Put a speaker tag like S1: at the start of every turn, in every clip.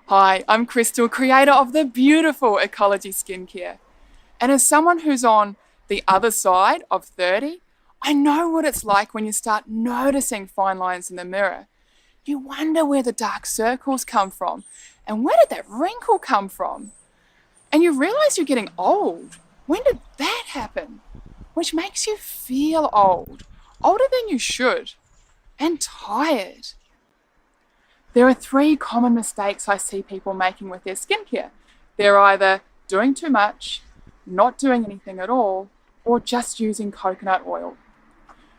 S1: Hi, I'm Crystal, creator of the beautiful Ecology Skincare. And as someone who's on the other side of 30, I know what it's like when you start noticing fine lines in the mirror. You wonder where the dark circles come from and where did that wrinkle come from? And you realize you're getting old. When did that happen? Which makes you feel old, older than you should, and tired. There are three common mistakes I see people making with their skincare. They're either doing too much, not doing anything at all, or just using coconut oil.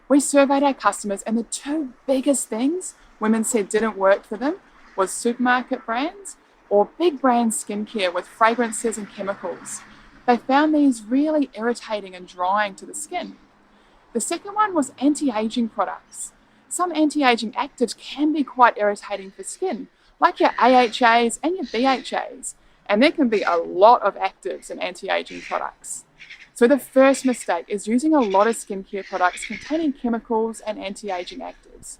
S1: We surveyed our customers, and the two biggest things women said didn't work for them was supermarket brands or big brand skincare with fragrances and chemicals. They found these really irritating and drying to the skin. The second one was anti-aging products. Some anti-aging actives can be quite irritating for skin, like your AHAs and your BHAs, and there can be a lot of actives in anti-aging products. So the first mistake is using a lot of skincare products containing chemicals and anti-aging actives.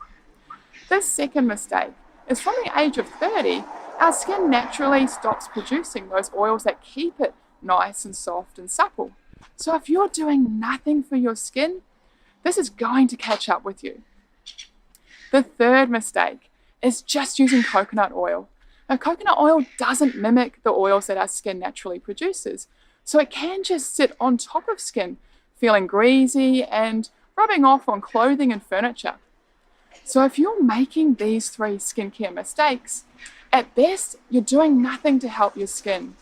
S1: The second mistake is from the age of 30, our skin naturally stops producing those oils that keep it nice and soft and supple. So if you're doing nothing for your skin, this is going to catch up with you. The third mistake is just using coconut oil. Now, coconut oil doesn't mimic the oils that our skin naturally produces, so it can just sit on top of skin, feeling greasy and rubbing off on clothing and furniture. So if you're making these three skincare mistakes, at best, you're doing nothing to help your skin.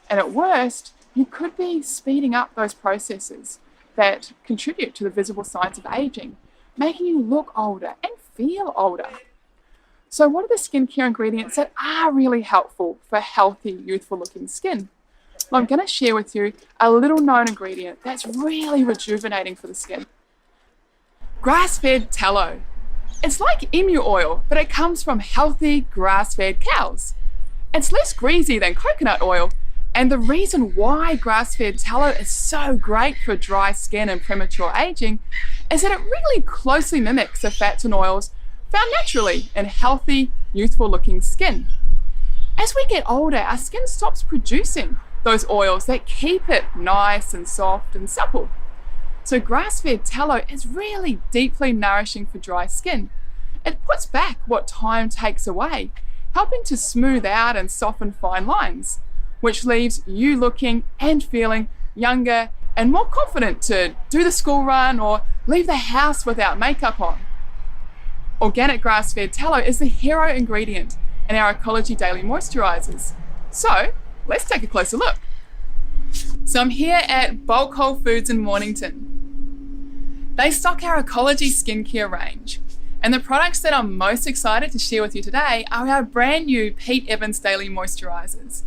S1: And at worst, you could be speeding up those processes that contribute to the visible signs of aging, making you look older and feel older. So what are the skincare ingredients that are really helpful for healthy, youthful looking skin? Well, I'm going to share with you a little known ingredient that's really rejuvenating for the skin. Grass-fed tallow. It's like emu oil, but it comes from healthy grass-fed cows. It's less greasy than coconut oil, and the reason why grass-fed tallow is so great for dry skin and premature aging is that it really closely mimics the fats and oils found naturally in healthy, youthful-looking skin. As we get older, our skin stops producing those oils that keep it nice and soft and supple. So grass-fed tallow is really deeply nourishing for dry skin. It puts back what time takes away, helping to smooth out and soften fine lines, which leaves you looking and feeling younger and more confident to do the school run or leave the house without makeup on. Organic grass-fed tallow is the hero ingredient in our Ecology Daily Moisturisers. So let's take a closer look. So I'm here at Bulk Whole Foods in Mornington. They stock our Ecology skincare range, and the products that I'm most excited to share with you today are our brand new Pete Evans Daily Moisturisers.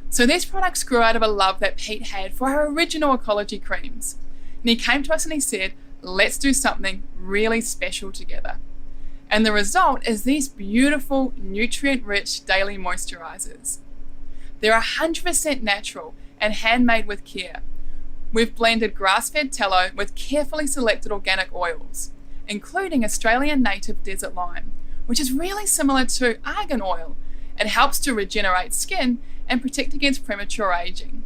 S1: So these products grew out of a love that Pete had for our original Ecology creams. And he came to us and he said, let's do something really special together. And the result is these beautiful, nutrient-rich daily moisturisers. They're 100% natural and handmade with care. We've blended grass-fed tallow with carefully selected organic oils, including Australian native desert lime, which is really similar to argan oil. It helps to regenerate skin and protect against premature aging.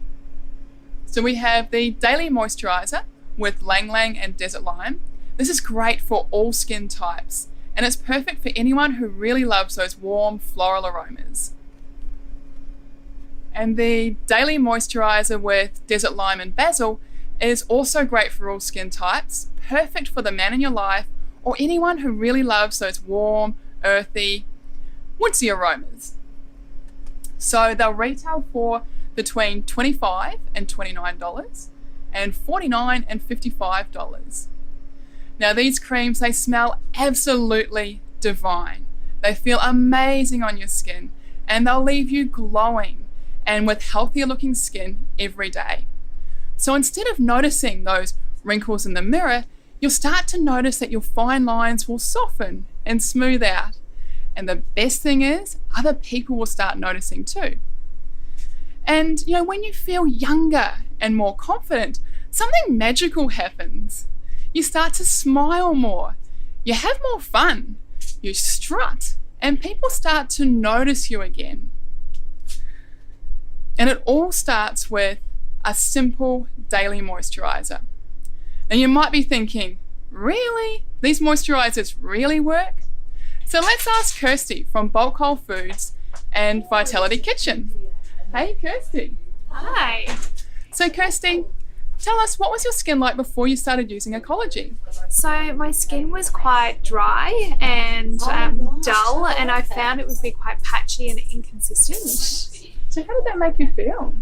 S1: So we have the Daily Moisturiser with Lang Lang and Desert Lime. This is great for all skin types, and it's perfect for anyone who really loves those warm floral aromas. And the Daily Moisturiser with Desert Lime and Basil is also great for all skin types, perfect for the man in your life or anyone who really loves those warm, earthy, woodsy aromas. So they'll retail for between $25 and $29 and $49 and $55. Now these creams, they smell absolutely divine. They feel amazing on your skin and they'll leave you glowing and with healthier looking skin every day. So instead of noticing those wrinkles in the mirror, you'll start to notice that your fine lines will soften and smooth out. And the best thing is, other people will start noticing too. And when you feel younger and more confident, something magical happens. You start to smile more, you have more fun, you strut, and people start to notice you again. And it all starts with a simple daily moisturiser. Now you might be thinking, really? These moisturisers really work? So let's ask Kirsty from Bulk Whole Foods and Vitality Kitchen. Hey Kirsty.
S2: Hi.
S1: So Kirsty, tell us, what was your skin like before you started using Ecology?
S2: So my skin was quite dry and dull, and I found it would be quite patchy and inconsistent.
S1: So how did that make you feel?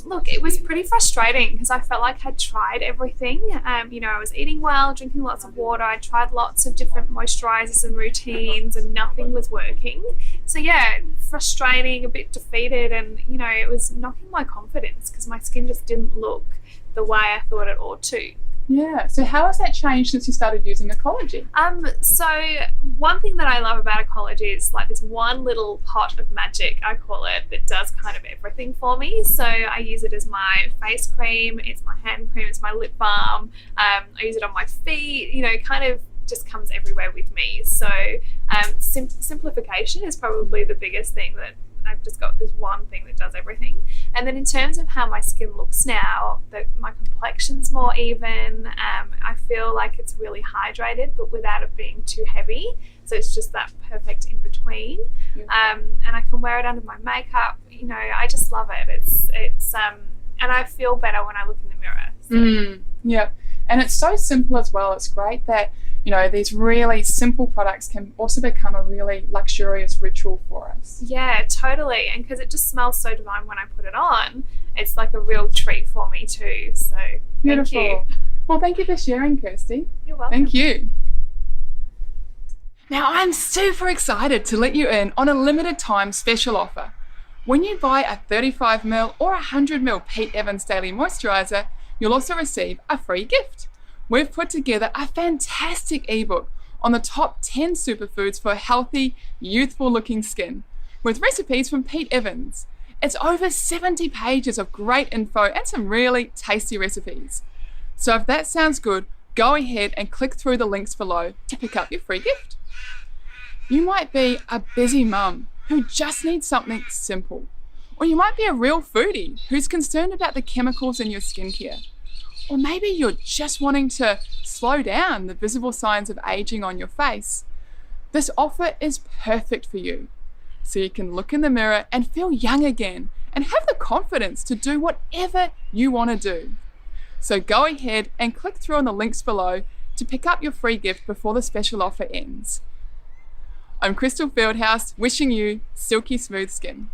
S2: Look, it was pretty frustrating because I felt like I'd tried everything. I was eating well, drinking lots of water. I tried lots of different moisturisers and routines, and nothing was working. So yeah, frustrating, a bit defeated, and it was knocking my confidence because my skin just didn't look the way I thought it ought to.
S1: Yeah, so how has that changed since you started using Ecology?
S2: So one thing that I love about Ecology is like this one little pot of magic, I call it, that does kind of everything for me. So I use it as my face cream, it's my hand cream, it's my lip balm, I use it on my feet, kind of just comes everywhere with me. So simplification is probably the biggest thing, that I've just got this one thing that does everything. And then in terms of how my skin looks now, my complexion's more even. I feel like it's really hydrated, but without it being too heavy. So it's just that perfect in between. And I can wear it under my makeup. I just love it. It's and I feel better when I look in the mirror. So.
S1: Yeah, and it's so simple as well. It's great that these really simple products can also become a really luxurious ritual for us.
S2: Yeah, totally. And because it just smells so divine when I put it on, it's like a real treat for me too. So
S1: beautiful.
S2: Thank you.
S1: Well, thank you for sharing, Kirsty.
S2: You're welcome.
S1: Thank you. Now, I'm super excited to let you in on a limited time special offer. When you buy a 35ml or 100ml Pete Evans Daily Moisturiser, you'll also receive a free gift. We've put together a fantastic ebook on the top 10 superfoods for healthy, youthful looking skin, with recipes from Pete Evans. It's over 70 pages of great info and some really tasty recipes. So if that sounds good, go ahead and click through the links below to pick up your free gift. You might be a busy mum who just needs something simple, or you might be a real foodie who's concerned about the chemicals in your skincare. Or maybe you're just wanting to slow down the visible signs of aging on your face. This offer is perfect for you, so you can look in the mirror and feel young again and have the confidence to do whatever you want to do. So go ahead and click through on the links below to pick up your free gift before the special offer ends. I'm Crystal Fieldhouse, wishing you silky smooth skin.